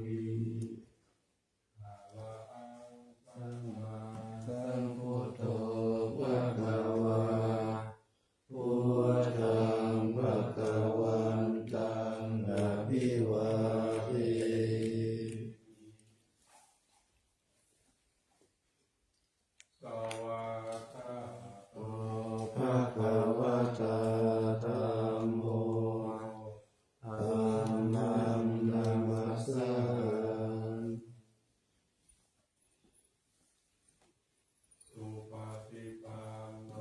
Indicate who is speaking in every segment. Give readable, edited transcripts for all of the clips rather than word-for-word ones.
Speaker 1: มิอะระหังสัมมาสัมพุทโธภะคะวาพุทธังภะคะวันตังอะภิวาเทสวากขาโตภะคะวะตาธัมโมธัมมังนัมมัสสามิสุปฏิปันโน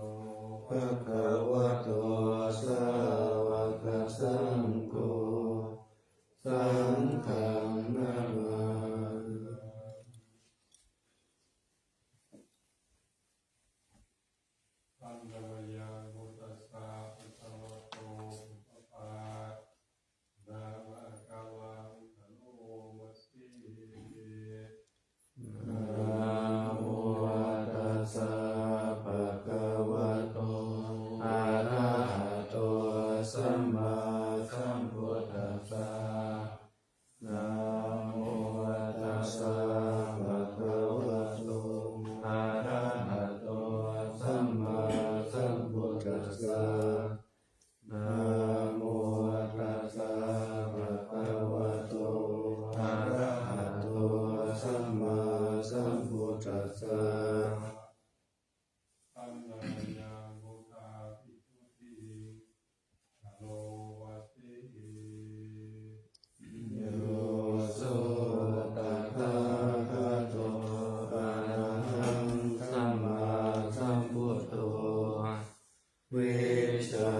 Speaker 1: ภะคะวะโตสาวกสังโฆสังฆังนามาธัมมยังพุทธัสสะภะคะวะโตอุปปานะภะคะวังอะโลมัสสินะโมตัสสะภะคะวะโตอะระหะโตสัมมาสัมพุทธัสสะนะโมตัสสะภะคะวะโตอะระหะโตสัมมาสัมพุทธัสสะนะโมตัสสะภะคะวะโตอะระหะโตสัมมาสัมพุทธัสสะอันนายังพุทธาภิกขุติอโลวัสสิโยโสตถาคโตอะระหังสัมมาสัมพุทโธวิชชา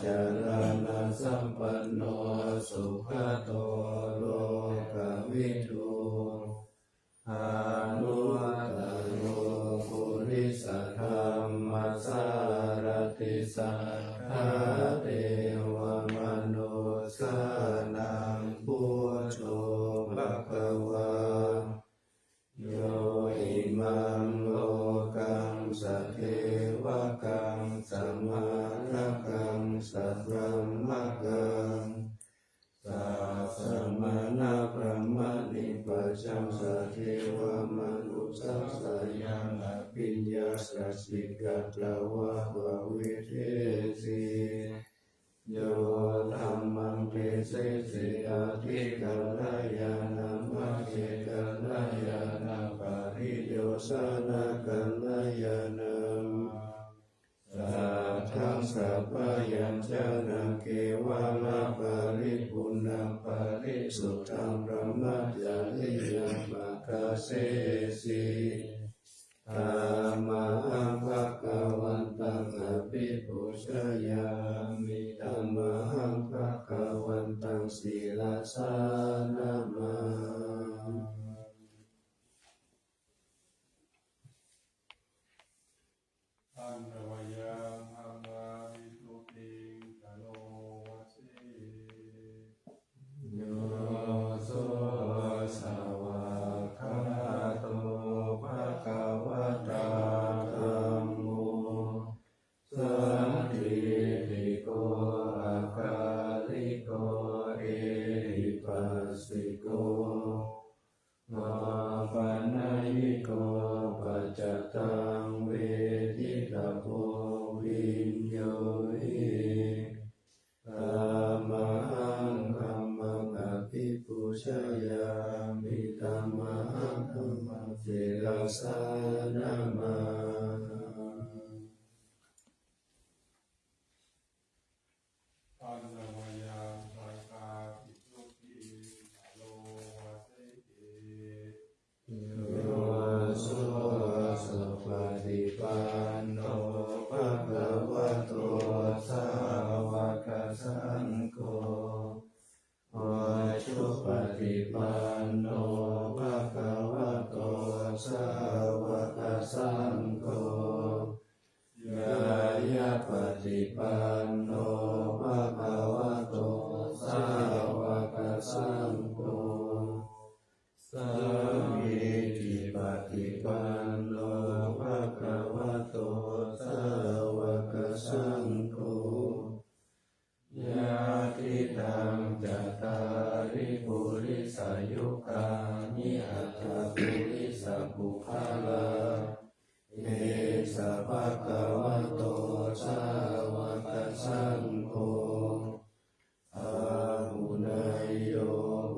Speaker 1: จารณะสัมปันโนสุขโตโลกวิทูอานุตตโรปุริสธรรมสารติสัทธาเทวมนุสสานังพุทโธภคะวาโยอิมังโลกังสัทเทวกังสัมมาระกังสัพพมะกังสัสสะมณะพระมณิปัจจังสัทเทวมนุสสัสสะยังอภิญญาสัสสิกัตถวะภวิเทสิโยธัมมังเทเสสิอาทิกัลยานัมมะเขกัลยานัมปาริโยสนะกัลยานัมสัทธังสัพพยัญชนะเกวะละปะริปุณณปะริสุทธังพระมัจจาริยังมะกะเสสิธัมมังภะคะวันตังอะภิปูชยามิธัมมังภะคะวันตังศีลสานามาอันตวยังธัมมาวิสุทธิกโลวัสสิโยโสสาวกขาโตภะคะวะตาธัมโมสันติติโกอาคาลิโกเอหิปัสสิโกอาปันนายิโกปัจจตังเวทิตาโพวิญโยหิธัมมังธัมมังอภิปูชยามิธัมมังธัมมังศิลสานามาอันนวยังสังฆาภิกขุติอโลวัสสิโยโสสัพพะปันโนภะคะวะโตสาวกสังโฆสุปฏิปันโนภะคะวะโตสาวกสังโฆยายาปฏิปันโนภะคะวะโตสาวกสังโฆสังฆิติปฏิปันโนภะคะวะโตสาวกสังโฆญาติตังจัตตาริปุริ ริสายุคานิอัตถปุริสบุคลาเอสะภะคะวะโตสาวกสังโฆอาหุเนยโย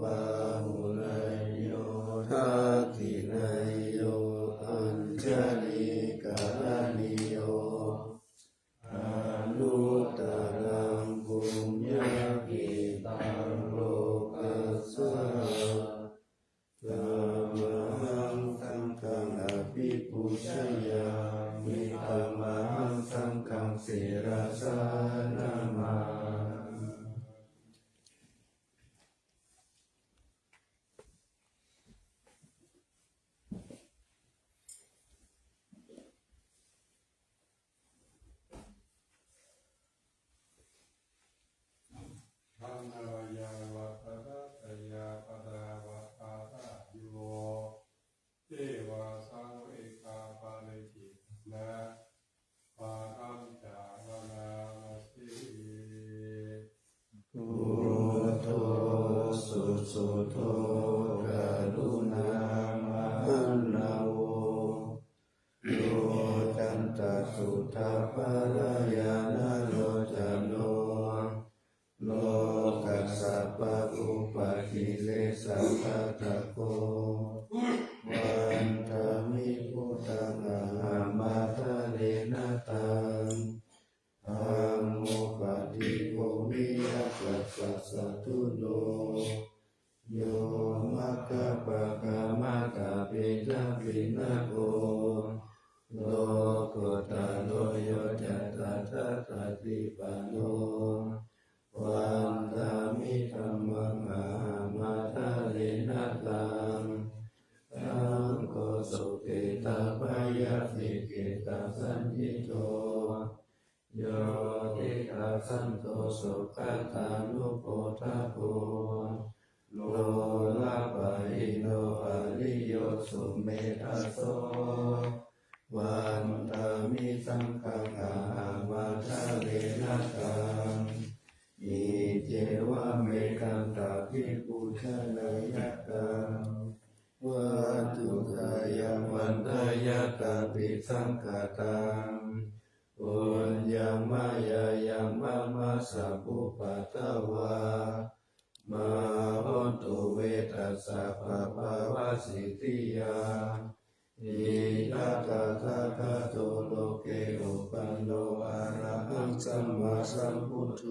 Speaker 1: บาหุเนยโยทักขิเนยโยอัญชลิกาลิโยอนุตตรังปุญญกิตังโลกัสสะธัมมังสังฆังอภิปุชญามิธัมมังสังฆังศิรสานามา
Speaker 2: ธัมมายาวัตระตยาปดาวะปาตะโยเทวาสังเวกาปาลิจินะปารัมจารณามสิ
Speaker 1: พุทโธสุสุโธกรุณามหันนาโวโยจันตสุทธาภรายานาโลจโนโลกัสสะปะอุปะกิเลสะภะตะโกวันธามิพุทธังอะหัมมาทะเลนะตังธัมโมปะฏิโกวิยัสสะสัตตุโนโยมัคคะปะกะมะกะปิณะปิณะโกโลกุตตะโลโยจัตตะทัตตติปันโนวันธามิธัมมังอะหัมมาทะเลนะตังสังโฆสุขิตาปายาสิกิตาสันติโตโยติตาสันโตสุขตานุโพธาโภโลลาภะอิโนอริโยสุเมธาโสวันธามิสังฆังอะหัมมาทะเลนะตังอิเจวะเมตันตาภิกขุชนายตังวัตถุกายังวันทายตาปิสังฆตังปุญญมายายังมะมะสัพพุปัตตวามหนตุเวทัสสะภะคะวะสิทธิยาอิทัตถะทะโตโลเกอุปันโนอะระหังสัมมาสัมพุทโธ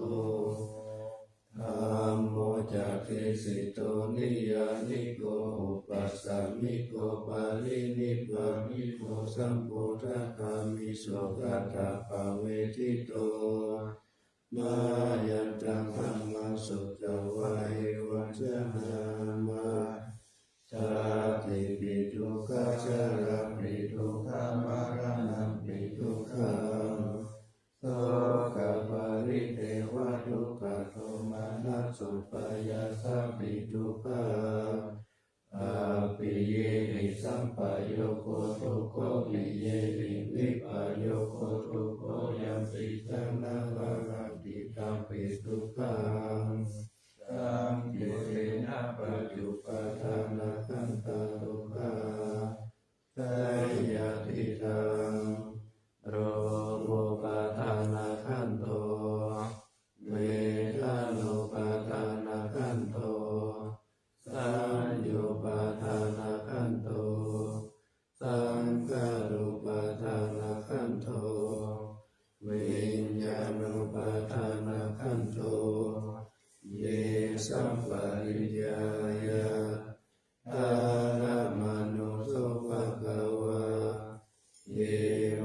Speaker 1: ธัมโมจักขิสิโตนิยานิโกอุปัสสมิโกปาลินิพพามิโกสัมพุทธคามิโสกัตถะภะเวทิโตมายันตังธัมมังสุตวะเอวัจนามาชาติปิทุกขชราปิทุกขมารานังปิทุกขังโสกปาริเทวะทุกขโทมานัสสุปายาสปิทุกขังอาปิเยหิสัมปโยโคทุกโขปิเยหิวิปโยโคทุกโขยัมปิสังนาภารังติตัมปิทุกขังสัมภิเรนะปัจจุปทานะขันตาทุกขาสัยยติตังโรโมปาทานาขันโตเวทานุปาทานาขันโตสัญโยปาทานาขันโตสังขารุปาทานาขันโตวิญญาณุปาทานาขันโตเยสัมปริยายาตานะมโนโสภะคะวะเย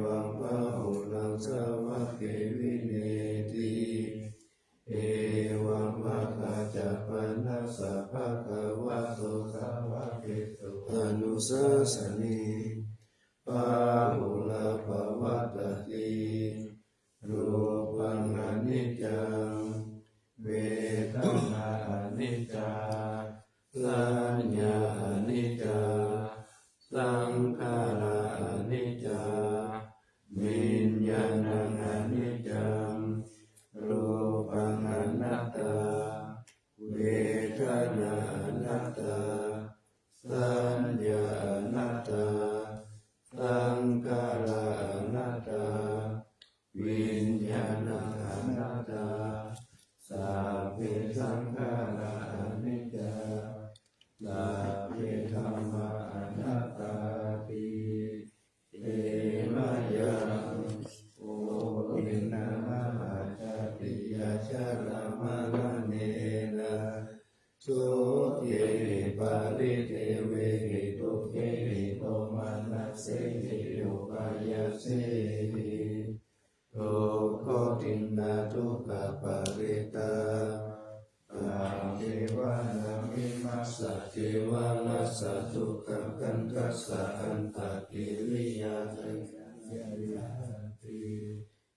Speaker 1: วังพะหุลังสาวะเกวิเนติเอวังภะคะจัปปนัสสะภะคะวะโตสาวะเกตุอนุสาสนีปะหุลาภวัตติรูปังอนิจจังเวทนาอนิจจาสัญญาอนิจจาสังขารอนิจจาวิญญาณังอนิจจังรูปังอนัตตาเวทนาอนัตต ลาเวธรรมาอนัตตาปิเอมะยังโอวินามาจาติยาชาลามะละเนนะสุเยปาริเทเวหิตุเกหิโตมานัสเสหิโยปายาเสหิโอโคตินาทุกขปาริตาอาเทวานามิมัสสะเทวานัสสะทุกขกันตัสสะอันตกิริยาสังขารยาติ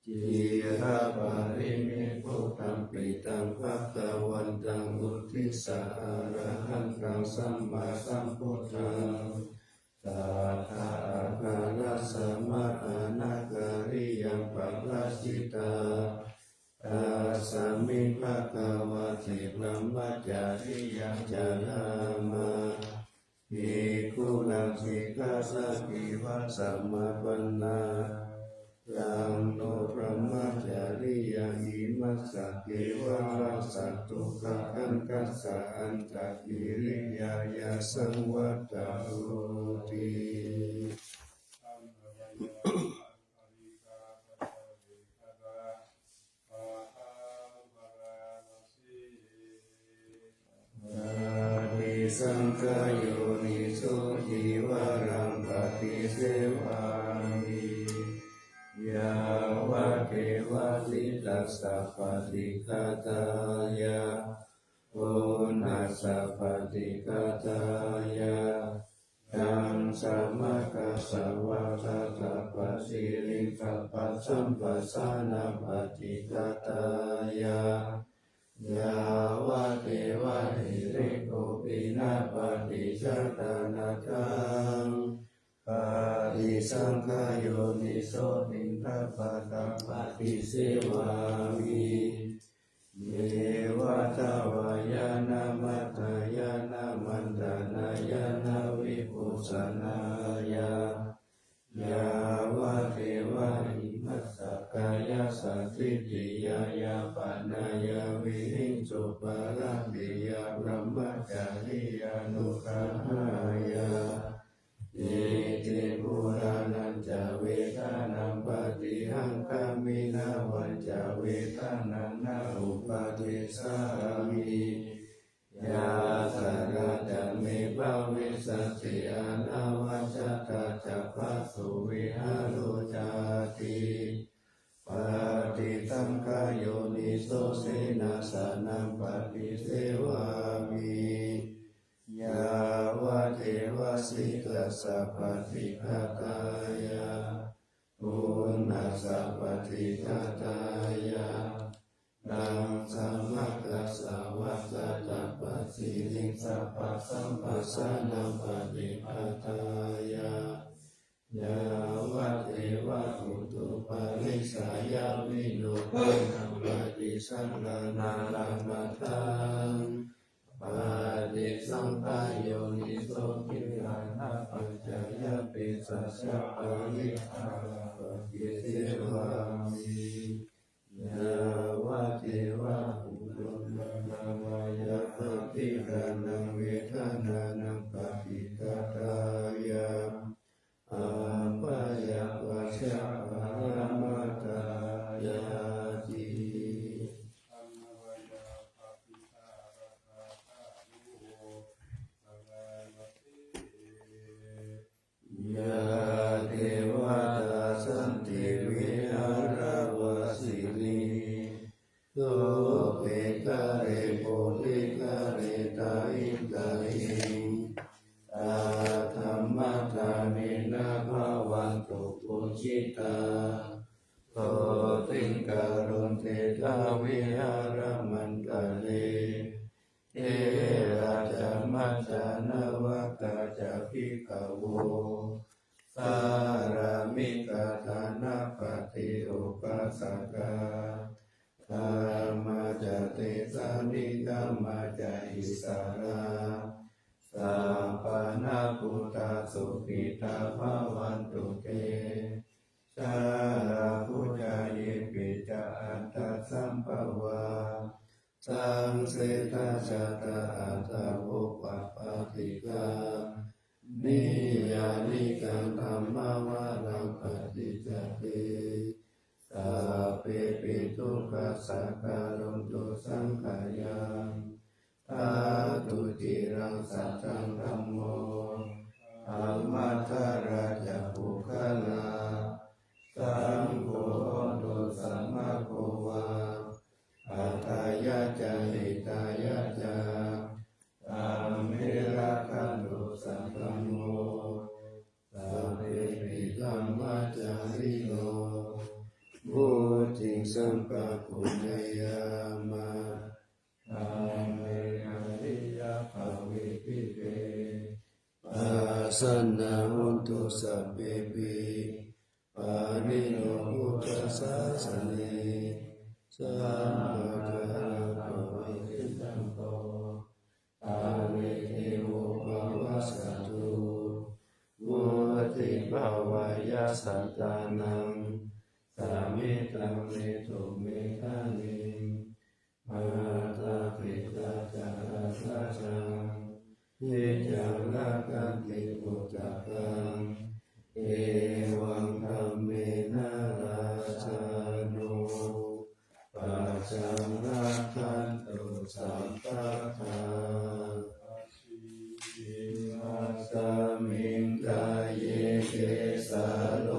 Speaker 1: จิระปาริมิพุทธังปิตังภะคะวันตังอุทิสสะอะระหังตังสัมมาสัมพุทธังสัทธาภะคะสัมมาอนาการิยังปัปปัสสิตาตัสสมิภะคะวะเทพรหมจาริยังจารามาภิกขุนังสิกขาสัพพิวัสสัมมาปันนายังโนพระมจาริยังอิมัสสะเกวะราสัตตุขะอันกัสสะอันตกิริยายาสังวัตตาโติสังฆโยนิโสจิวารังปฏิเสวามิยาวะเทวะสิตัสสะปฏิฆาตายาโอนัสสะปฏิฆาตายาตังสัมมากัสสะวะทัสสะปะสิริกัปปะสัมปัสสะนะปฏิฆาตายายาวะเทวะหิริโกปินาปฏิชาตานาคังปฏิสังขโยนิโสติงทัปปะตังปฏิเสวามิเยวะทาวายานามัตตายานามันดานายานาวิปุสสนายายาวะเทวะหิมัสสะกายาสัตถิติยายาปานายาวิหิงสุปาราติยาพระมจาริยานุขหายาเยติปุรานันจเวทานังปฏิหังคามินาวันจเวทานังนาอุปาเทสามิยาสาราจะเมภาวิสัสสิอานาวัจตาจัพพสุวิหารุจาติปฏิสังขโยนิโสเสนาสานังปฏิเสวามิยาวะเทวะสิกขสัพพติฆาตายาปุณณสัพพติฆาตายานังสัมมากัสสะวะสัตตปัสสิลิงสัพพะสัมปัสสะนังปฏิฆาตายายาวะเทวะอุตุปาริสายาวิโนภังธัมปฏิสังฆานาลามาตังปฏิสังขโยนิโสกิรานะปัจจายปิสัสสะปะริหาราปฏิเสวามิยาวะเทวะอุตุนาวายาปฏิกานังเวทนานังปฏิฆาตายาอาปายาวัชชะภารามาตายาติยาเทวตาสันติวิหารวสิริโสเปกะเรโพธิกะเรตาอิตาอิตาธรรมทานินาภาวันตุปุจิตาโสติงการุณเทตาวิหารมันตะเลเทราจามัจจานวัตตาจาภิกขโวสารามิกาทานาปฏิอุปัสสกาธรรมจเตสานิกามาจอิสาราสัพพะนาพุทธาสุขิตาภาวันตุเตชาลาพุจายิปิจาอัตตสัมภวาสังเสทาชาตาอัตตาอุปปาติ จังธัมมาวารังปฏิจจติสัพเพปิทุกขัสสะกะโรตุสังขายังธาตุจิรังสัจจังธัมโมธัมมัทธาราจะปุคลาสังโฆตุสัมมาโควาอัตตายะจาหิตายะจาธัมเมระคันตุสัพพัมโมสัพเพปิธัมมัจจาริโนบุติสัมปะปุญญามะธัมเมอริยภาวิปิเตปัสสนาหุนตุสัพเพปิปานิโนพุทธัสสะสะเนสัมมาคาราภะวิสัมโตอาเวเทโวภวสัตตุมุติภาวายาสัตตานังสามิตังเมตุเมธานิมาตาปิตาจาราชังนิจังรักขันติปุตตะกังเอวังธัมเมนะราชานุปัจจังรักขันตุสัมปะทาอิมัสสมิงกายเยเกสาโล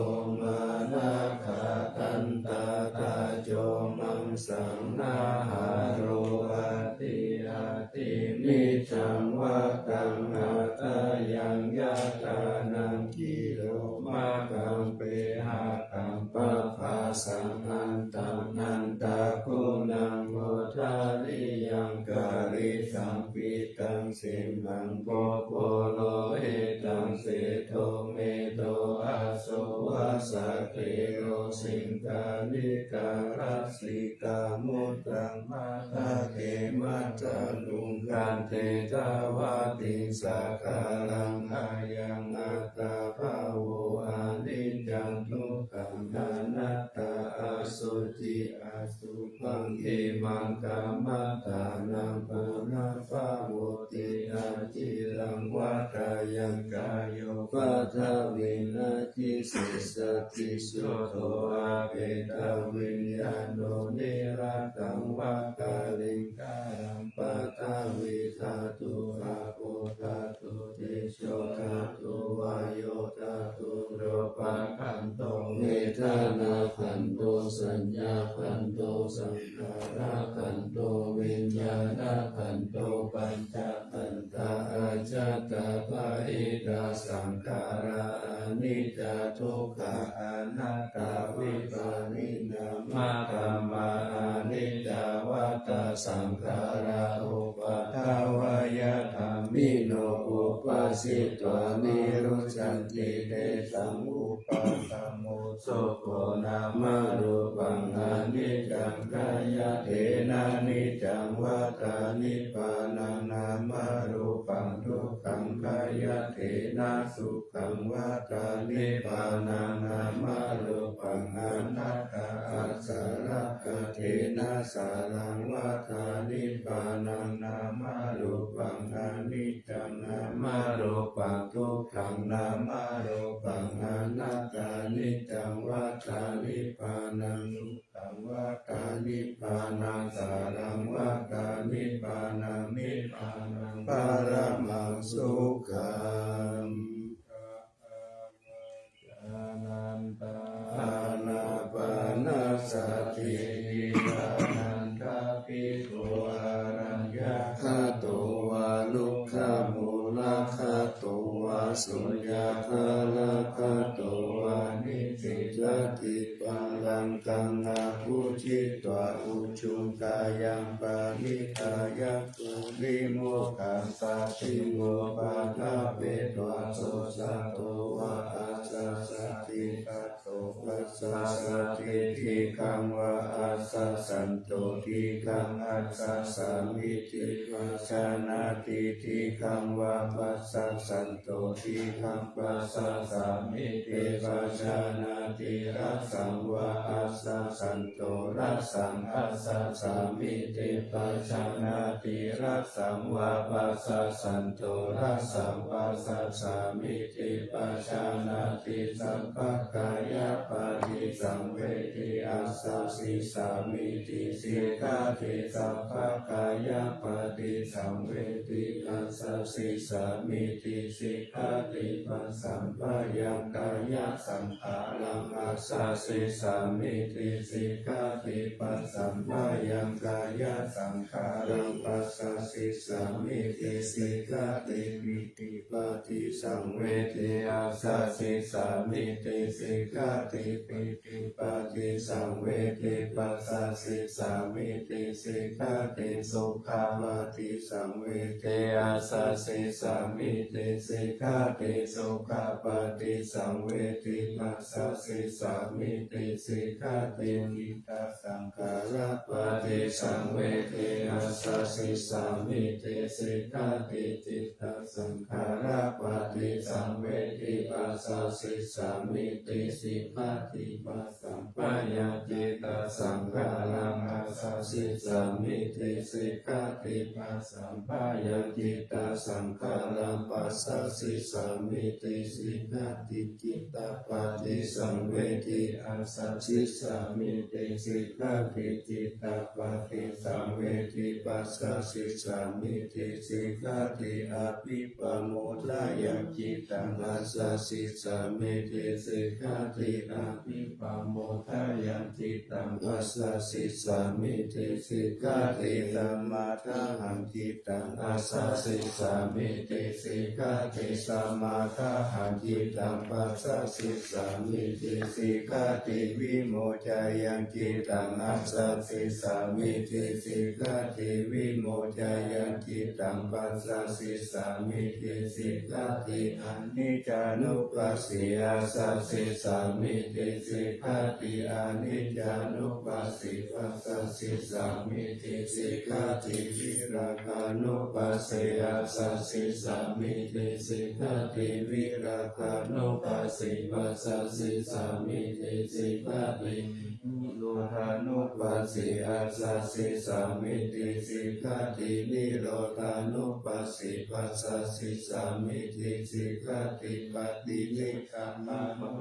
Speaker 1: มานะขาตันตาตาโจมังสังนาหาโรอาติอาตินิจังวะกังอาตายังยะตานังกิโลมากังเปหะกังปะภาสังอันตังนันตาคุณังโมทาริยังการิสัมปิตังสิมังโปโปโลเอตังเสโทเมโตอาโสวะสะเกโรสิงกานิการัสสิกามุตตังมาตาเกมัจจลุงกันเตจาวาติสักการังอายังอัตตาภาโวอานิจจังทุกขังอนัตตาอสุจิอสุภังเอมังกัมมัตตานังปุณภาโวติอาจิรังวัฏายังกายโยปัทวินาทิสิสติสุโตอาเปตวิญญาโนนิรัตตังวากาลิงการังปัทวิธาตุอาโปธาตุเตโชธาตุวายโยธาตุโรปะขันโตเวทนาขันโตสัญญาขันโตสังขารขันโตวิญญาณขันโตปัญจขันธาอาจตาภาอิตาสังขาราอนิจจทุกขาอนัตตาวิปานินามาธรรมาอนิจจวัฏฏสังขาราอุปัฏฐวายธรรมิโนอุปัสสิตวานิรุชันติเตสังอุปัฏฐโมโสโกนามารูปังอนิจจังกายเทนะนิจจังวัฏานิพพานังนามารูปังทุกขังกายเทนะสุขังวัฏานิพพานังนามารูปังอนัตตาอัสสารกเทนะสารังวัฏานิพพานังนามารูปังอนิจจังนามารูปังทุกขังนามารูปังอนัตตานิจจังวัฏานิพพานังสุขังวัฏานิพพานังสารังวัฏานิพพานังนิพพานังปรมังสุขังอนันตาอานาปานาสติอานันตาปิโกอารัญญาคาโตวาลุคามูลาคาโตวาสุญญาคาลาคาโตวานิสิจติปังลังกังอาภูจิตวาอุจุงกายังปานิกายะตุริโมกัสสติโมปาทาเปตวาโสสะโตวาอาจาสติปัสโต ปัสสะสะติทิคังวะอาสะสันโตทิคังอัสสะสามิติปัสสนาติทิคังวะปัสสะสันโตทิคังปัสสะสามิติปัสสนาติรัสสังวะอาสะสันโตรัสสังอาสะสามิติปัสสนาติรัสสังวะปัสสะสันโตรัสสังปัสสะสามิติปัสสนาติสัพพกายปฏิสังเวทิอาสะสิสามิติสิกขาติสัพพกายปฏิสังเวทิอาสะสิสามิติสิกขาติปัสสัมปะยังกายสังขารังอาสะสิสามิติสิกขาติปัสสัมปะยังกายสังขารังปัสสะสิสามิติสิกขาติวิติปฏิสังเวทิอาสะสิสามิติสิกขาติปิติปฏิสังเวทิปัสสะสิสามิติสิกขาติสุขาปฏิสังเวทิอาสะสิสามิติสิกขาติสุขาปฏิสังเวทิปัสสะสิสามิติสิกขาติจิตตสังขารปฏิสังเวทิอาสะสิสามิติสิกขาติจิตตสังขารปฏิสังเวทิปัสสะสิสามิติสิกขาติปัสสัมปะยาจิตตสังขารังอาสะสิสามิติสิกขาติปัสสัมปะยาจิตตสังขารังปัสสะสิสามิติสิกขาติจิตตปฏิสังเวทิอาสะสิสามิติสิกขาติจิตตปฏิสังเวทิปัสสะสิสามิติสิกขาติอภิปโมทายังจิตตังอาสะสิสามิติสิกขาติอภิปโมทายังจิตตังอาสะสิสามิติสิกขาติสัมมาทาหังจิตตังอาสะสิสามิติสิกขาติสัมมาทาหังจิตตังปัสสะสิสามิติสิกขาติวิโมจายังจิตตังอาสะสิสามิติสิกขาติวิโมจายังจิตตังปัสสะสิสามิติสิกขาติอนิจจานุปัสสิอาสะสิสามิติสิกขาติอนิจจานุปัสสิปัสสะสิสามิติสิกขาติวิราคานุปัสสิอาสะสิสามิติสิกขาติวิราคานุปัสสิปัสสะสิสามิติสิกขาตินิโรธานุปัสสิอาสะสิสามิติสิกขาตินิโรธานุปัสสิปัสสะสิสามิติสิกขาติปฏินิกามา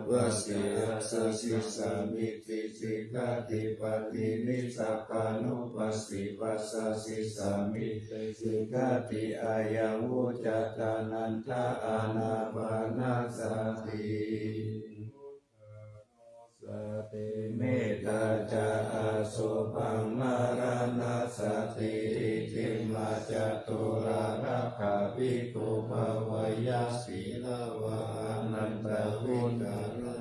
Speaker 1: วัสสิอาสะสิสามิติสิกขาติปฏินิสัพพานุปัสสิปัสสะสิสามิติสิกขาติอายังวุจตานันทาอานาปานาสติสติเมตตาจาอาสุปังมารานาสติทิมาจตุราราคาภิกขุภวายาสีลาวานันตวุฒาระ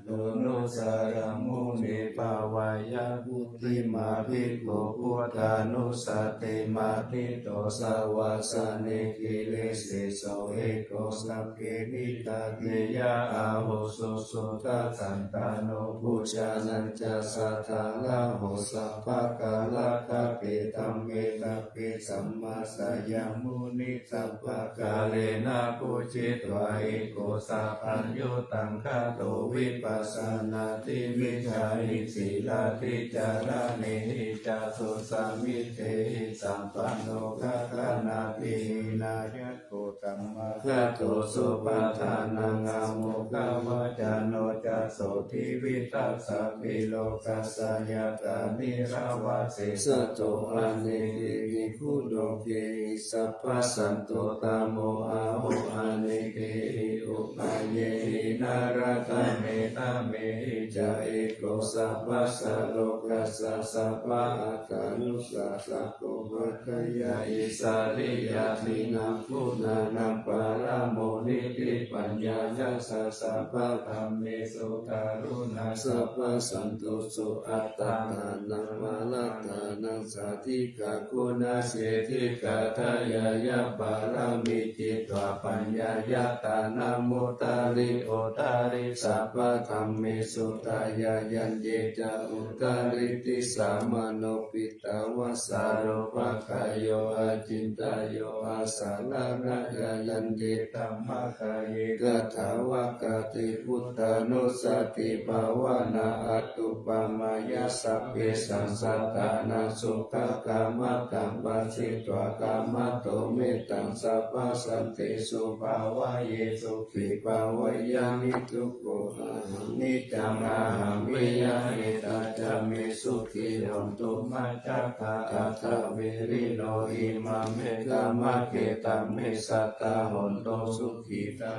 Speaker 1: โนนุสารมุนิปาวายาบุติมาภิกขุพุทธานุสติมาทิโตสาวาสเนกิเลสิโสเอโกสัพเพนิตาเตยะอาหุสุสุตสันตาโนปุชานันจะสัทธาลาหุสัพพะกาลตะเปตัมเมตะเปสัมมาสยามุนิสัพพะกาเลนะปุจิตวะเอโกสัพพัญโยตังคาโตวิปัสสนาติวิชาหิสีลาติจาระเนหิจาสุสามิเตหิสัมปันโนภะคะนาภินายัตโกตัมมะคะโตสุปาทานังอะโมกาวจาโนจะโสทิวิตัสสะปิโลกัสสยตานิราวาเสสโตอะเนหิคุโดเกหิสัพพสันโตตโมอะโหอะเนเกหิอุปาเยหินารตะเมตะเมหิจาเอโกสัพพะสะโลกัสส สัพพะอาตานุสัสสะโกภัคยาอิสาริยามินังพุนานังปาราโมนิติปัญญายาสัสสะพะธัมเมสุการุณาสัพพะสันตุสุอัตตานังมาลตานังสาธิกาคุณาเสธิกาทายายาปารามิจิตวปัญญายาตานามุตตาริโอตาริสัพพะธัมเมสุตายายันเยจาอุตาริติสามโนปิตาวาสารโภคายโยอาจินตายโยอาสาลานะยายันเยตัมมะคายกถาวกติพุทธานุสติภาวนาอัตตุปมายาสัพเพสังสัตตานาสุขกามตังปัสสิตวกามโตเมตังสัพพสันติสุภาวะเยสุขิภาวะยามิทุกโขอะหังนิจังอาหังวิยาหิตาจามิสุขิโยตุมาจักขาอัตถเวริโนอิมาเมกามะเกตัมเมสัตตาหนโตสุขิตา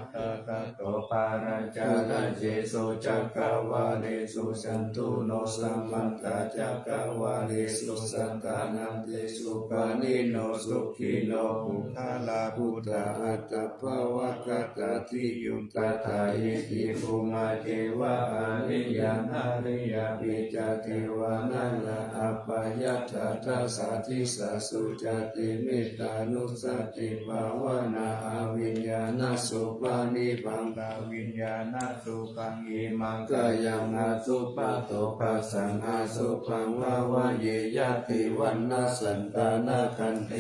Speaker 1: ตาโตปาราจาระเจโสจักขวาเลสุสันตุโนสัมมันตาจักขวาเลสุสันตานันเตสุปานิโนสุขิโนภุทาลาภุตตาอัตตภวะกตติยุตตาทายติภูมาเทวะอริยานาริยาปิจเทวานันละอัปปายัตถาสาธิสาสุจติเมตตานุสติภาวนาอวิญญาณสุปานิบังกาวิญญาณสุปังอิมังกายังอาสุปะโตปัสสังอาสุปังวาวะเยยะติวันนาสันตานาคันเต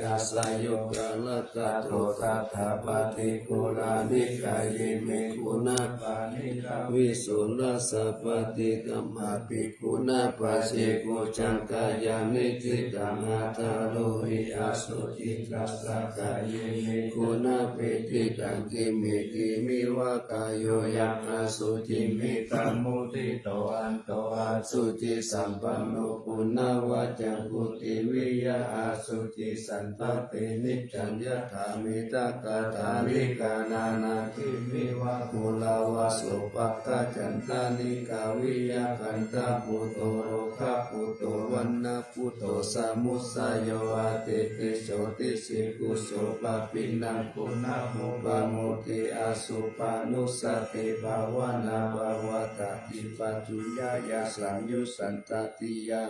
Speaker 1: อาสายุกะละกะโตตัทธาปฏิกุลานิกายเมกุณาปานิกาวิสุลสัพพติกัมมาปิกุณาปัสสิกุจังกายานิจิตังอาทาโลหิอาสุจิตัสสะกายเมกุณาปิติตังกิเมกิมิวะกายโยยังอาสุจิมิตัมมุติโตอันโตอาสุจิสัมปันโนปุณณวะจังกุติวิยาอาสุจิสันตตินิจจัญญาธามิตากาธาลิกานานาทิมิวะกุลาวะสุปัตตาจันตานิกาวิยาคันตาปุโตโรคะปุโตวันนาปุโตสามุสสโยอาติติโสติสิกุโสปะปินังปุณะมุปะโมติอาสุปานุสติภาวนาภาวตาติปัจจุญญาสังยุสันตติยา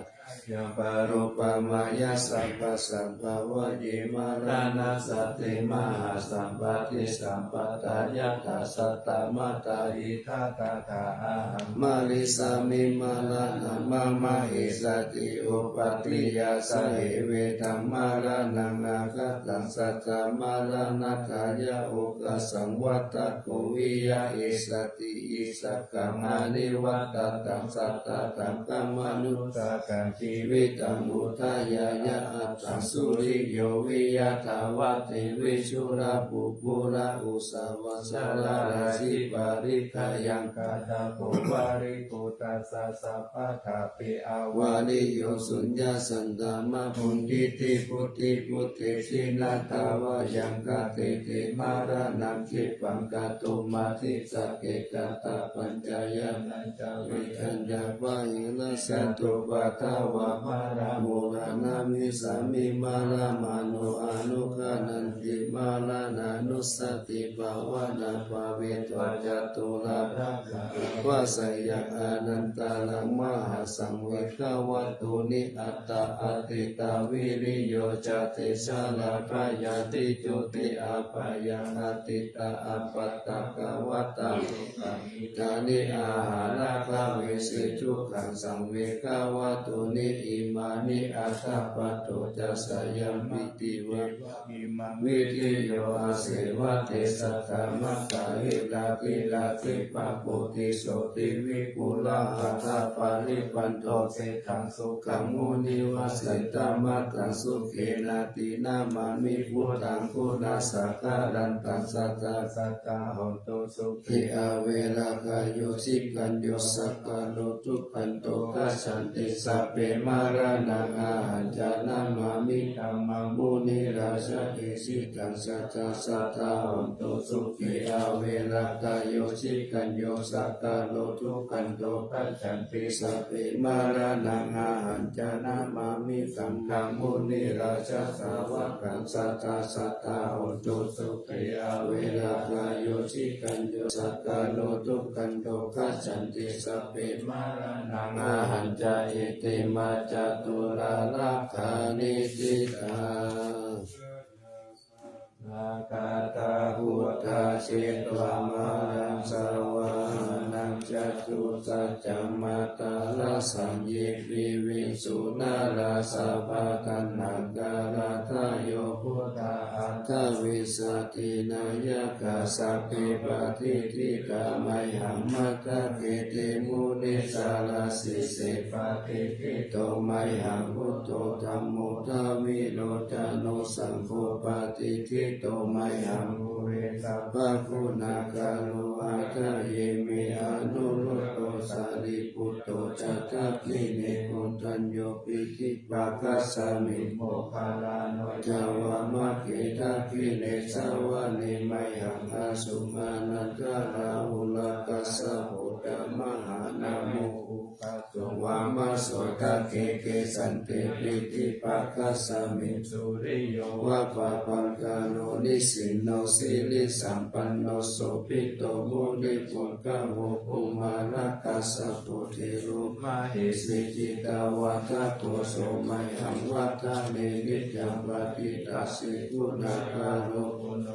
Speaker 1: ยาปารุปมายาสัพพะสัมภวะเยมารานาสติมหาสัมปติสัมปตายะตัสสะตมัตตาอิทัตถาอาหังมาริสามิมาลานะมะมะหิสติอุปติยาสเหเวธัมมารานังนาคตังสัจจามารานะทายะอุกสังวัตโกวิยาอิสติอิสกังอานิวัตตังสัตตตังกัมมนุสสกังชีวิตังอุทายายะอัตตังสุริโยวิยาทาวะเทวิชุระปุปุระอุสาวะสลาราชิปาริกายังกาตาโกวาริปุตตาสสะปะทาปิอาวาลิโยสุญญาสันตามะพุนทิติพุทธิพุทธิสินาตาวะยังกาเตเตมารานังคิปังกาตุมาทิสักเกกาตาปัญจายานันจาวิคัญญาวาหินะสันตุปะทาวะมาราโมรานามิสามิมารามานุอานุกานันติมาลานานุสติภาวนาภาเวตวจตุลาภวาสยาอนันตาลังมหาสังเวคาวตุนิอัตตาอติตาวิริโยจติชาลาภายาติจุติอาภายาอติตาอปัตตกวัตตาตุกังอิทานิอาหาราภาเวสิจุขังสังเวคาวตุนิอิมานิอัตถปัตโตจัสสยามปิติวะอิมังวิทิโยอาเสวะเตสัตตมะกาหิลาภิลาภิปะโพธิโสติวิปุละหัตถปาริปันโตเสถังสุขังมุนิวาสิตามัตตังสุเขนาตินามามิพุทธังพุทธสักการันตา สัตตาสัตตาหนตุสุขิอาเวลากายโยสิกันโยสักกาโลทุกขันโตกัจฉันติสัพเพมารานังอาหันจานามามิธัมมังมุนิราชเอสิกันสัตตาสัตตาหนตุสุขิอาเวลากายโยสิกันโยสักกาโลทุกขันโตกัจฉันติสัพเพมารานังอาหันจานามามิธัมมังมุนิราชสาวกันสัตตาสัตตาหนตุสุขิอาเวลากายโยสิกันโยสักกาโลทุกขันโตกัจฉันติสัพเพมารานังอาหันจาเอเตมาจาตุราลักขานิสิตานาคาตาหุตาเชตวามานังสาวานังจัตุสัจจมาตาลาสัญเยปิวิสุนาราสาภาคันนาการาทายโยพุทธาอัตถวิสตินายกาสัพเพปฏิทิกาไมหัมมัตตะเกติมุนิสาลาสิเสปฏิทิโตไมหังพุทโธธัมโมทาวิโรจโนสังโฆปฏิทิโตไมหังภูเรสัพพะคุณากาโลอาทะเยเมอนุรุตโตสารีปุตโตจัตตัคคิเนโกตัญโยปิธิปะคัสสมิโมคคาลาโนจาวามะเกทัคคิเนสาวะเนไมหังอาสุมานันทาราหุลกัสสะโหตมหานาโมอุปัสสวามาโสตเกเกสันติปิธิปะคัสสมิสุริโยวะปะปังกาโนนิสินโนสิริสัมปันโนโสภิโตมุนิปุตตะโวปุมานะกัสสะโพธิรูปมาเหสิจิตาวาทะโกโสไมหังวัฏเนนิจังปฏิตัสสิกุณาคาโลกุโน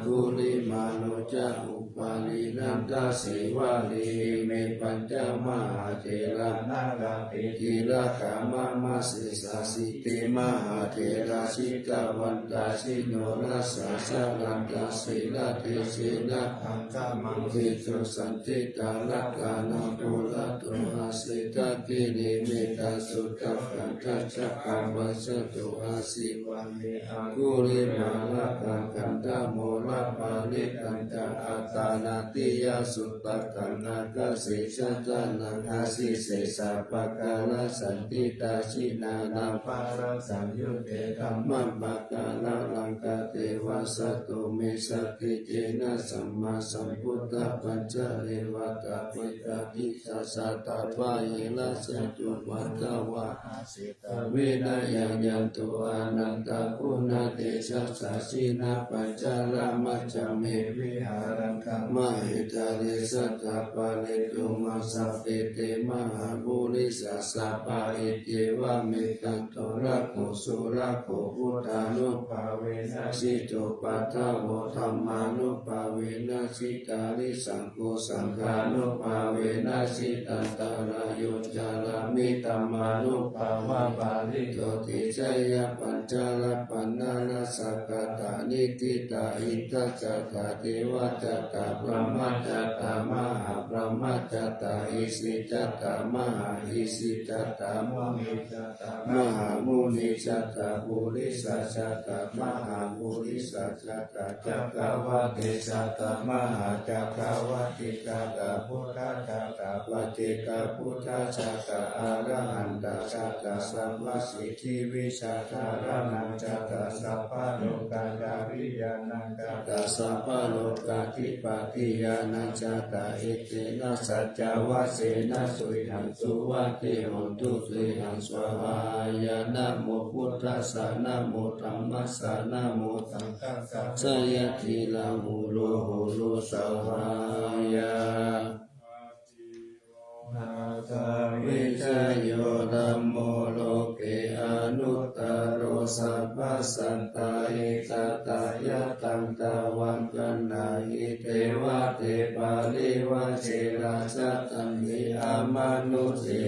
Speaker 1: กุลิมาโนจะอุปาลินันตสิวาลีเมปัญจมหาเถระนาลาภิติระกามะมัสสิสาสิเตมหาเถระชิตาวันตาชิโนรัสสะสะลันตาสิละเทเสนะอังคามังคิตุสันติตาลักขานาปุระโตอาสิตากิริเมตาสุตตะกันทัชฌะกัมวัสโตอาสิวันเมอากุลิมาละกันกันตะโมละปาลิกันตะอัตตานาติยาสุตตะกันนาคสิชัตานังอาสิเสสะปะกาลสันติตาชินานาปาราสัมยุเตธัมมัปปะกาลลังกาเทวะสัตโตเมสักขิเจนะสัมมาสัมพุทธปัญจเรวตาปิตาทิสัสสะตาภะเยละสัจจุวัตตวะอาสิตาเวนะยังยันตุอานันตาปุณเตชะสะสินาปัญจรามัจจเมวิหารังคัมมหิตาริสัตตะปะริตุมาสัพเพเตมหาบุริสัสสะปะอิเจวะเมตันโตระโกสุระโกพุทธานุภาเวนะสิโตปัฏฐโวธัมมานุภาเวนะสิตาริสังโฆสังฆานุภาเวนะสิตันตารายโยจารามิตัมมานุภาวะปาลิโตติจยปัญจลปันนานาสักกตานิติตาอินทจัตตาเทวจัตตาพระมัจจัตตามหาพระมัจจัตตาอิสิจัตตามหาอิสิจัตตามุนิจัตตามหามุนิจัตตาปุริสัจจัตตามหาปุริสัจจัตตาจักรวาเทจัตตามหาจักรวาติจัตตาพุทธจัตตาปฏิกาพุทธจัตตาอรหันตจัตตาสัมมาสิทธิวิชาจารนังจัตตาสัพพะโลกาจาริยานังจัตตาสัพพะโลกาธิปติยานังจัตตาอิเตนะสัจจวะเสนะสุหังสุวัติโหตุสิหังสวหายานะโมพุทธัสสะนะโมธัมมัสสะนะโมสังฆัสสะสยติลามุโลโหโลสหายานาคาวิจโยธัมโมโลเกอนุตตโรสัพพสันตาเอกตายะตังตาวันกันนาหิเทวะเทปาลิวะเชราชตันติอามานุสิ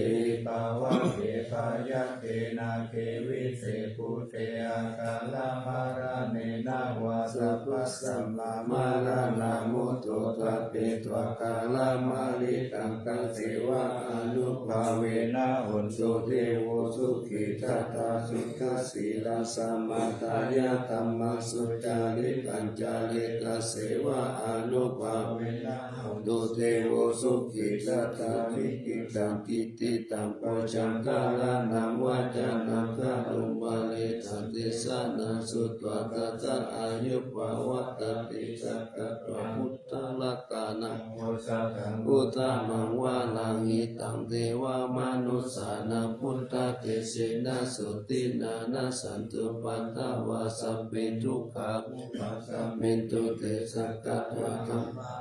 Speaker 1: ปาวะเกปายะเกนาเกวิเศษปุเตอากาลาภาราเนน นาวาสัพพสัมมามารานามุตโตตะเปตวะกาลามาลิตังกังเสวะอนุภาเวนะหุนตุเทโวสุขิทัตตาสุขสีลาสมาตายะธัมมังสุจาริปัญจาลิตาเสวะอนุภาเวนะหุนตุเทโวสุขิทัตตาวิกิตังกิติตังปัจจังกาลานังวาจานังกาลุมบาเลตันติสานังสุตวะตัสสะอายุภาวะตติสักกะตวะพุทธลัตตานังโมสังพุทธมังวาลังอิตังเทวามนุสสานังพุทธเตเสนะสุตินานะสันตุปัฏฐวาสัพเพทุกขาอุปัสสมินตุเตสักกะตวะธัมมา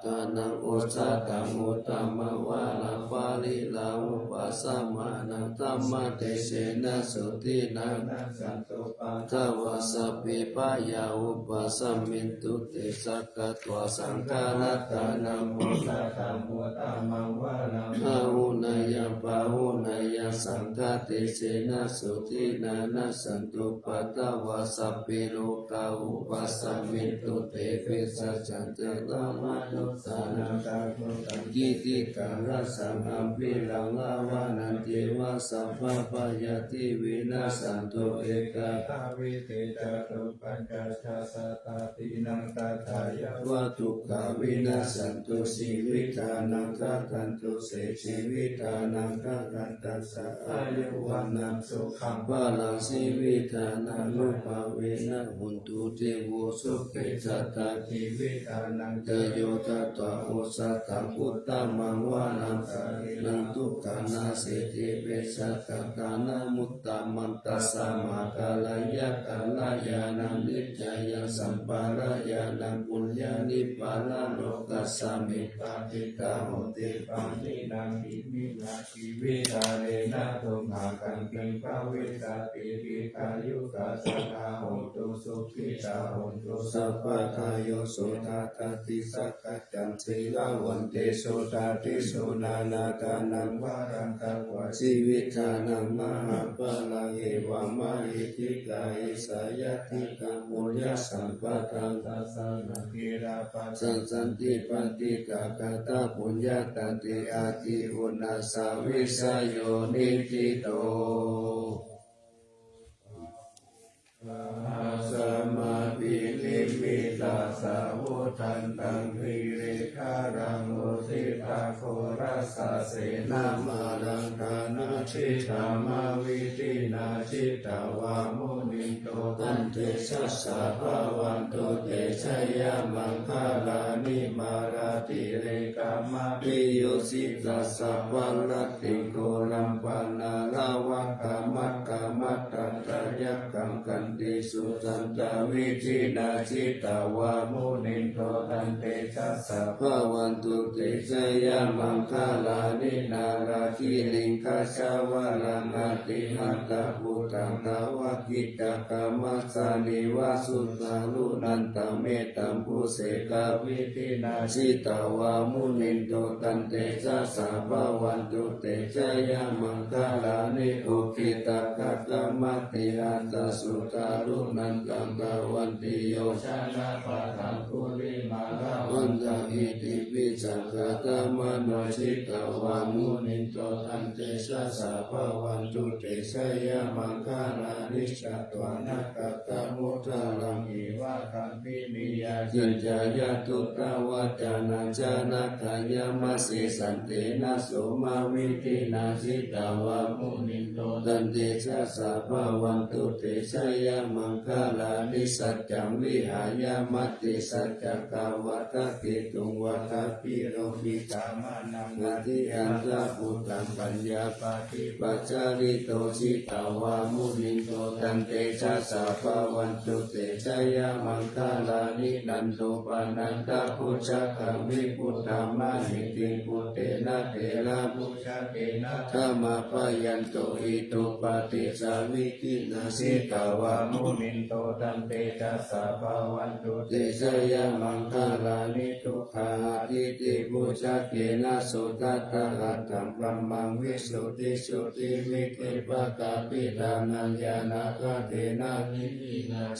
Speaker 1: ตานังอุสสะตังอุตตมวาลาปาลิลาอุปัสสมานังธัมมะเตเสนะสุตินานะสันตุปัฏฐวาสัพเพปายาอุปัสสมินตุเตสักกะตวะสังฆารัตานังโมสัตตังอุตตมวาลาภาหุนายะภาหุนายะสังฆเตเสนะสุตินานะสันตุปัฏฐวาสัพเพโลกาอุปัสสมินตุเตเวสัจจันเตละมะนุสานังตาโกตังกิติกังรัสสังอัมปิลังลาวานันเทวะสัพพะปายาติวินาสันตุเอกาทาวิเตจตุปัญจชาสตาตินังตัทายาวะทุกขวินาสันตุสีวิตานังกักันตุเสชีวิตานังกักันตัสสะอายุวันนังสุขังวะลังสีวิตานังนุภาเวนะหุนตุเทโวสุขิสัตตาทิวิตานังเตโยตัตตะโอสัตตะพุทธมังวานังสารินังทุกขานาเสติเปสัตตะกานามุตตะมันตัสสะมากาลายะกาลายานังนิจจายะสัมปารายานังปุญญานิปาลาโลกัสสมิปาติตาโหติปันตินังอิมินาชีวิตาเรนะตุมหากังกิงภาวิตาปิริกายุกัสสะโหตุสุขิตาโหตุสัพพะทายโยโสตตติสักกัจจันสีลาวันเตโสตติโสนานาตานังวารังตวะชีวิตานังมหาปะลังเอวะมะหิติกาอิสายติกังมุญญสัมปะตังตัสสะนะกิราปัสสันติปฏิกากตาปุญญาตันติอาทิอุณาสาวิสโยนิทิโตสมาปิลิมิตาสาวุทันตังวิริคารังโอติตาโครัสสะเสนามารังกานาชิตามาวิตินาชิตาวามุนิโตตันเตชัสสะภาวันโตเตชะยามังคาลานิมาราติเรกามาปิโยสิตัสสะวันรติโกลัมปานาลาวะกามัตกามัตตันตยักขังกันติสุตันตวิจินาชิตาวามุนิโตตันเตชัสสะภาวันตุเตชะยามังคาลานินาราคิลิงคาชาวาลังอาติหัตถะพุทธังตาวะกิตตกามัสสานิวาสุตาลุนันตเมตัมภูเสกาวิตินาชิตาวามุนิโตตันเตชัสสะภาวันตุเตชะยามังคาลานิโอกิตกะกามัตติอัตตสุตาลุนันตังตาวันติโยชนะปะทังคุลิมาลาวันตะอิติปิจักขะตมโนชิตาวามุนิโตตันเตชัสสะภาวันตุเตชะยามังคาลานิจัตวานะกัตตมุตตะลังอิวะคัมปินิยาจิจายาตุตาวาจานังจานะกายามัสสิสันเตนะโสมาวิตินาชิตาวามุนิโตตันเตชัสสะภาวันตุเตชะยามังคาลานิสัจจังวิหายามัตติสัจจกาวัตติตุงวัตปิโรหิตามานังนาทิอันตะพุทธังปัญญาปาติปัจจาริโตชิตาวามุนิโตตันเตชัสสะภาวันตุเตชะยามังคาลานินันโตปานันตะพุชะคังวิพุทธามานิติพุเตนะเถระพุชะเตนะธรรมะปยันโตอิโตปฏิสาวิตินาสิตาวามุ นินโตตันเตจัสสะภาวันตุเตชะยะมังคลานิทุกขาทิติปุชะเกนะสุตัตตะหัตถังพรหมังวิสุทธิสุติมิติปะกาปิตานัญญานาคาเทนะนิ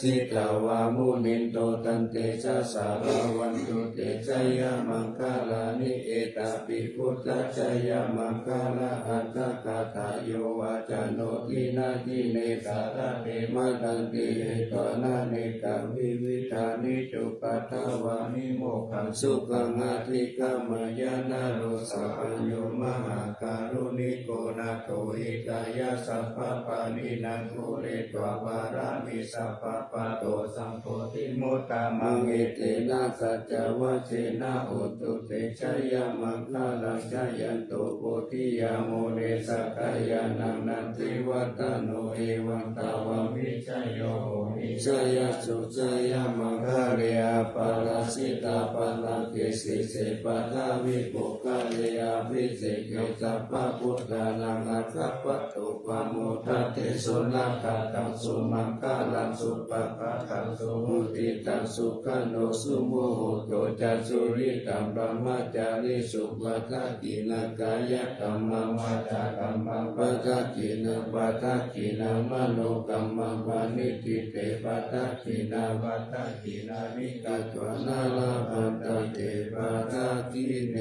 Speaker 1: สิตาวามุนินโตตันเตจัสสะภาวันตุเตชะยะมังคลานิเอตาปิพุทธชยามังคลาอัตถกถาโยวาจโนทินาทิเนสาระเตมะตันติเหตนะเนกาวิวิธานิจุปัฏฐวานิโมกขังสุขังอาทิกามายานาโรสัพพโยมหาการุณิโกนาโตหิตายาสัพพปานินังกุเรตวาบารามิสัพพปะโตสัมโพธิมุตตามังเอเตนะสัจจวะเชนะโหตุเตชะยะมังคลังชะยันโตโพธิยาโมเรสกายานังนันติวัตโนเอวังตาวามิชโยโหมิชยสุชยมังคเรียปาราสิตาปนาเกสิเสปะทาวิปุกะเรียภิเสกโยจัปปะพุทธานังอัคคปัตตุปะโมทัตเตสุนัขตังสุมังคลังสุปะปะตังสุมุติตังสุขโนสุโมโหโตจัสุริตังบรมจาริสุปัฏฐกินะกายกัมมังวาจากัมมังปัฏฐกินะปัฏฐกินะมโนกัมมังวานิติเตปัฏฐกินะปัฏฐกินะวิกัตวนาลาภันตเตปัฏฐกิเน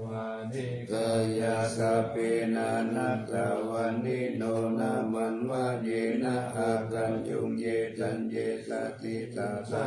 Speaker 1: วานิกายาสเปนานัตตวันนิโนนามันวะเยนะอากันยุงเยจันเยสติตาสา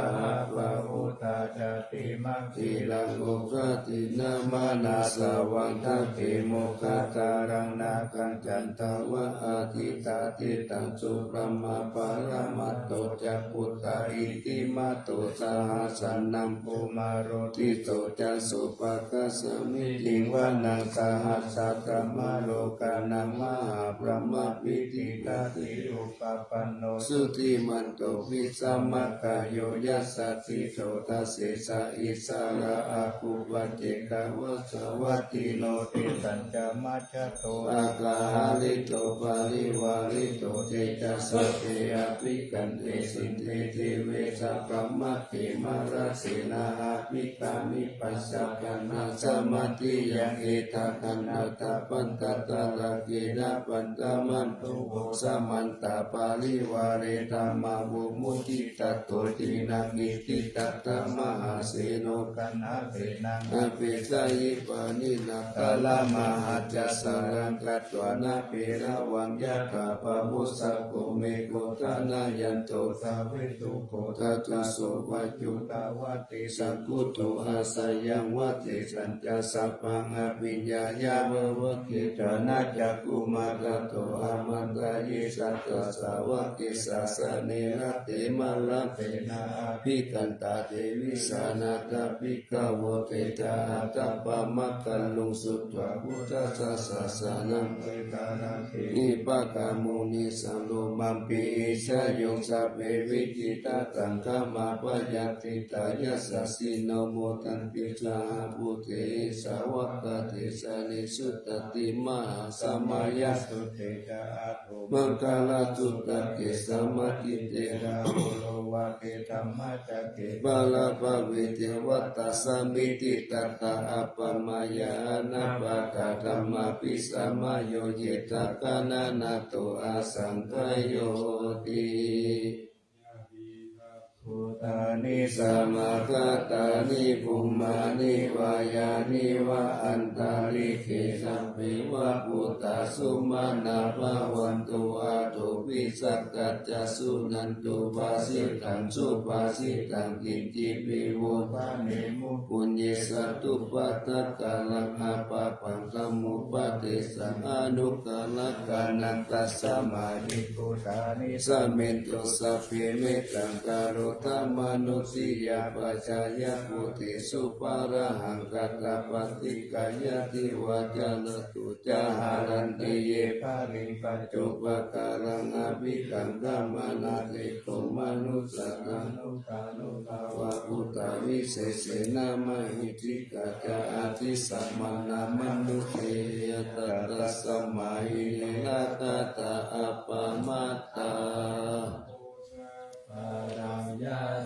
Speaker 1: ภะอุตาจติมังทีลังอุกตินามานาสวังทัพเทโมคาตารังนาคันจันตวะอาทิตาติตังสุปรมาปารมัตโตจักพุทธาอิติมาโตสหัสสันนัมปุมาโรติโตจัสสุปะกัสสมิติวานังสหัสสะธรรมโลกานังมหาพระมวิติตาติอุปปันโนสุติมันโตวิสัมมกายโยยัสสติโสตัสเสสะอิสาระอาคุวัจเจกาวะสวัตติโนติสัญจมัจจโตอากาหาลิโตปาริวาริโตเตจัสสะเตอภิกันเตสิเตเทเวสัพพมะเขมาราเสนาอาภิกามิปัสสะกันนาสมาธิยังเอตกันนาตปันตตะละเกนะปันตมันตุโหสมันตาปาริวาเรธรรมาวุมุติตัตโตตินังอิติตัตตมหาเสโนกันหาเสนังอภิสายิปานินาคาลามหัจจสารังกัตวานาเประวังยะถาปะมุสะโกเมโกตานายันโตสาเวตุโกทัตตุโสวัจจุตาวะติสัพพุทโธอาสยังวะเตสัญจสัพพังอภิญญายาวะวะกิจานาจักกุมารโตอามันตายิสัตตสาวะกิสัสเนระเตมาลาเตนะอาภิกันตาเทวิสานาตาภิกขวะเตจาตาปะมัคคัลลุงสุตวะพุทธสัสสะนังเวตานาเขนิปะกามุนิสังโลมัมปิสยงสัพเพวิจิตาตังฆมาปะยัตติตายัสสสิโนโมตันติสาภูเตสาวกเตสานิสุตติมหาสมัยสุเตจาอาโทมังคลาสุตเกสมัติเตระโอโลวะเกธัมมาจเกบาลภเวเทวัตตสมิติตัตตะอัปปมายานาปะกะธัมมาปิสัมมาโยเยตกานานาโตอาสังขโยติพุทธานิสัมมาคตานิภูมานิวายานิวะอันตาลิเกสัพเพวะพุทธาสุมาณาภวันตุอาตุปิสักกัจจสุนันตุภาสิตังสุภาสิตังกินจิปิโวภาเนมุปุญเยสัตตุปัตตะกาลังอาปะปังสมุปะเตสังอนุกาลกานันตัสสมาธิพุทธานิสัมเมตุสัพเพเมตังกาโรธรรม มนุสยาปัจจายปุติสุปาระหังกัตตปฏิกายติวาจานตุจาหารันติเยภาริปัจจุปการังอภิกังกัมมานาติโกมนุสสังนุกานุภาวะอุตตาวิเศษนามหิติกาจาอาทิสัมมานามนุเทยตัสสะสัมมาหินาตตาอัปปมัตตา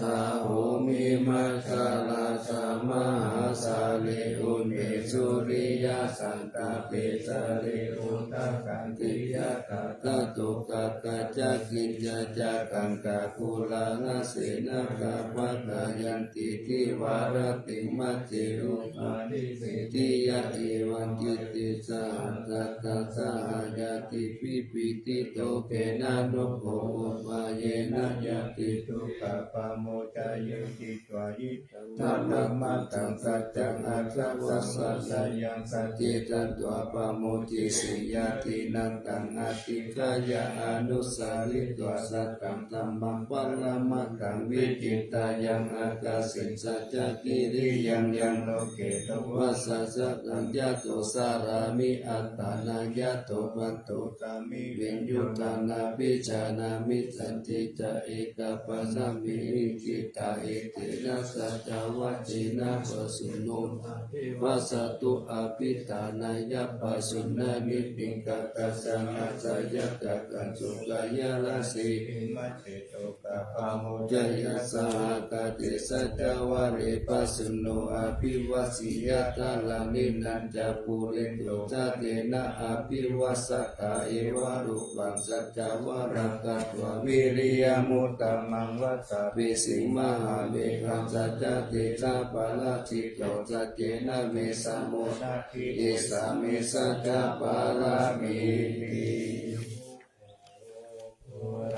Speaker 1: ตาหูมิมัคคาลาสามหาสาลิอุเมสุริยาสันตาเปสาลิอุตตะกันติยะตะตะตุกะกะจักขิจจะกังกะกุลานาเสนะกะปะกะยันติทิวารติมัจเจอุปาณิเสติยะเอวันจิตติสาหัสตะสาหายาติปิปิติโตเกนะนุโภอุปายนะยะติทุกขปะโมจายติตวายิตัมมัมมะตังสัจจังอัตวัสสะสยังสัจจิตันตัวปะโมจิสิยาตินันตังอาติกายะอนุสาริตัวสัตตังธัมมังปัลลมัตตังวิจิตายังอากาสินสัจจกิริยังยังโลเกตวัสสะสัจตังยะโตสารามิอัตตานายะโตปัตโตตามิเวนยุตานาปิจานามิสันติจะเอกปัสสมิจิตาเอเตนะสัจจวัจจินะปะสุโนวัสตุอภิตานายะปะสุนามิปิกะกัสสะนัสสะยะกะกันสุกายะลาสิมัจเจโตกะปะโมจยะสหกะติสัจจวะเรปัสสุโนอภิวัสสิยะตาลานินันจะปุริโตจะเตนะอภิวัสสะกะเอวะรูปังสัจจวะรังกัตวะวิริยมุตตมังวัสสะวิสิมหาเวกังสัจจเตชะปะละทิโตสัจเจนะเมสะโมนาทิเอสะเมสัจจปะละมิติ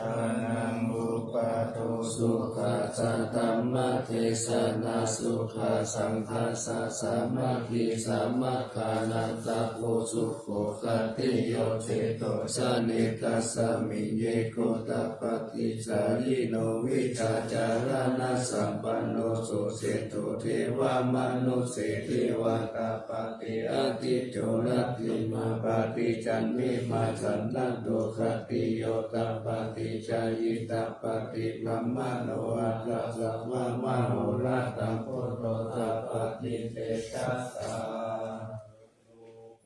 Speaker 1: ทานังอุปาโทสุขะสัตตัมมะเทสนาสุขะสังฆาสะสามาธิสามัคคานาตะโพสุโขคัตติโยเชโตสเนกัสสมิเยโกตปฏิจายิโนวิชาจารณะสัมปันโนสุเสโตเทวามนุเสเทวตาปฏิอาทิโจรติมาปฏิจันมิมาสันนันโตคัตติโยตปฏิจายิตาปฏิลัมมโนอัตสัมมามโหราตังโพโตสัพปฏิเตชัสสะ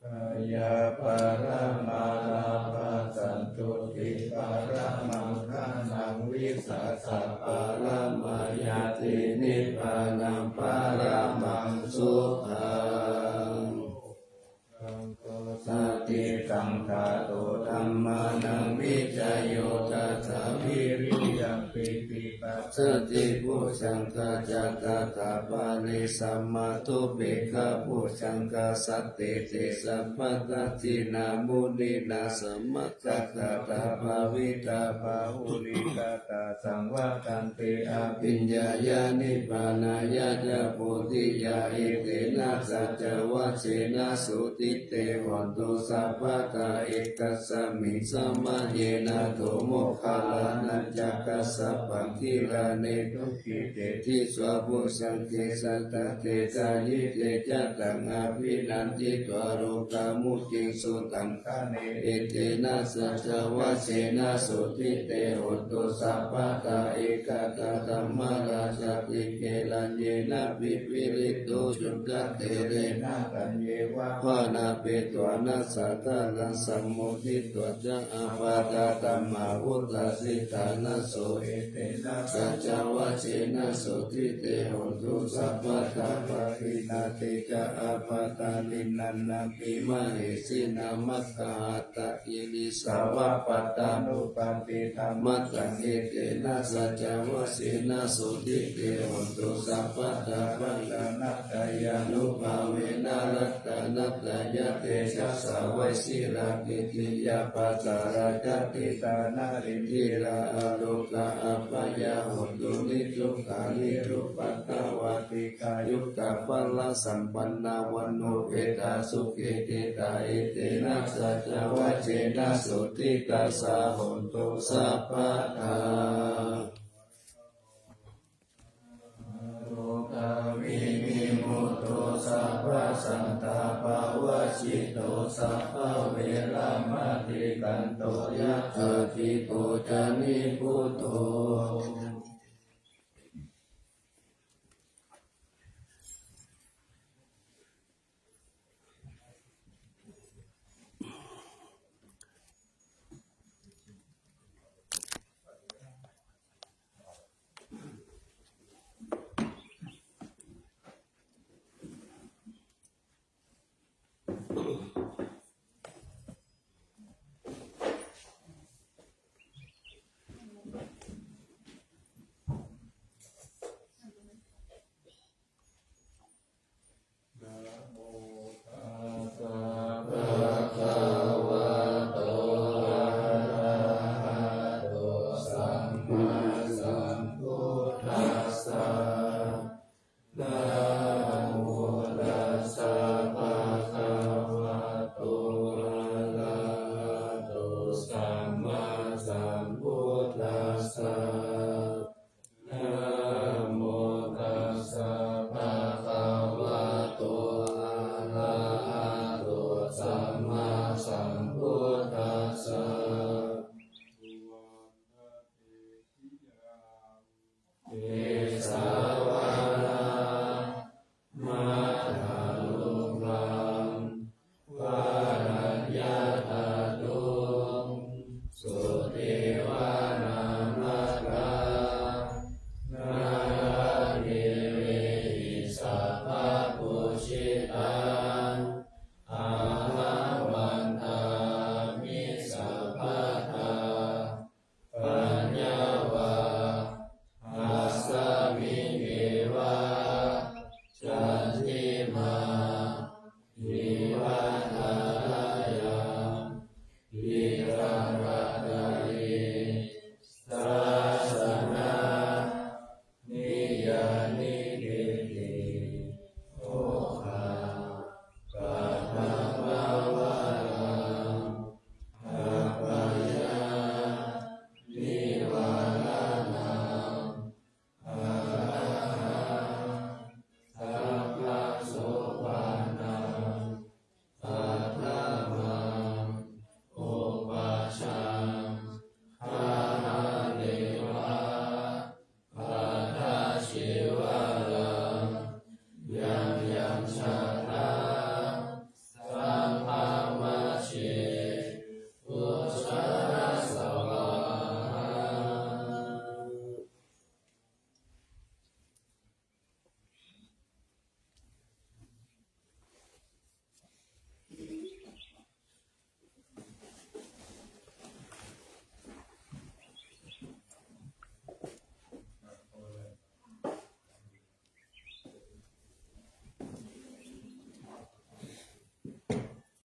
Speaker 1: กายาปารามาราปัสสันตุติปารามังคานังวิสัสสะปารามายาตินิพพานังปารามังสุขังสติตังคาโตธัมมานังวิจโยตัสสะวิริยังปิติปัสสติปุชังคาจัตตาตาปาลิสัมมาตุเบกะปุชังคาสัตติเตสัพพะตตินามุนินาสัมมัคคะตาภาวิตาภาหุลิกาตาสังวาตันติอภิญญายานิพพานายาจะโพธิยาเอเตนะสัจวัชเชนะสุติเตหนตุสัพพะตาเอกัสสมิสัมมาเยนะโตโมคคาลานัจจกัสสะปังคิลาเนตุกิเตทิสวะปุสังเกสัตตะเตจายิเตจัตตังอภินันติตวารุกามุจิงสุตังคาเนเอเตนะสัจวัชเชนะสุติเตหนตุสัพพะตาเอกตาธัมมาราชติเกลัญเยนะวิปิริโตจุกเตเรนะกัญเยวะวานาเปตวานัสสะตะลังสัมโมทิตวจังอาปาตาตัมมาวุตตสิตานะโสเอเตนะสัจวัชเชนะสุติเตหนตุสัพพะตาปะรินาติกะอาปาตาลินันนาปิมะเหสินามัคคาตะเยนิสาวะปัตตานุปันติธรรมัตตังเอเตนะสัจวัชเชนะสุติเตหนตุสัพพะตาปะรินาตยานุภาเวนะรัตนัตยะเตชัสสะไวสิรากิติยาปัสสาราจติตานาริทิราอโลกะอัปปยาหุตุนิจุกานิรุปัตตวาติกายุกะปัลละสัมปันนาวันโนเอตาสุเกเตตาเอเตนะสัจวัชเชนะสุติกัสสะหนตุสัพพะทา สัพพะเวรามติกันโตยัคขาทิโกจานิพุทโธ
Speaker 2: นะโมตัสสะ
Speaker 1: ภะคะวะโตอะระหะโตสัมมาสัมพุทธัสสะนะโมตัสสะภะคะวะโตอะระหะโตสัมมาสัมพุทธัสสะนะโมตัสสะภะคะวะโตอะระหะโตสัมมาสัมพุทธัสสะ
Speaker 2: สุวรรณเทพิยา
Speaker 1: เอ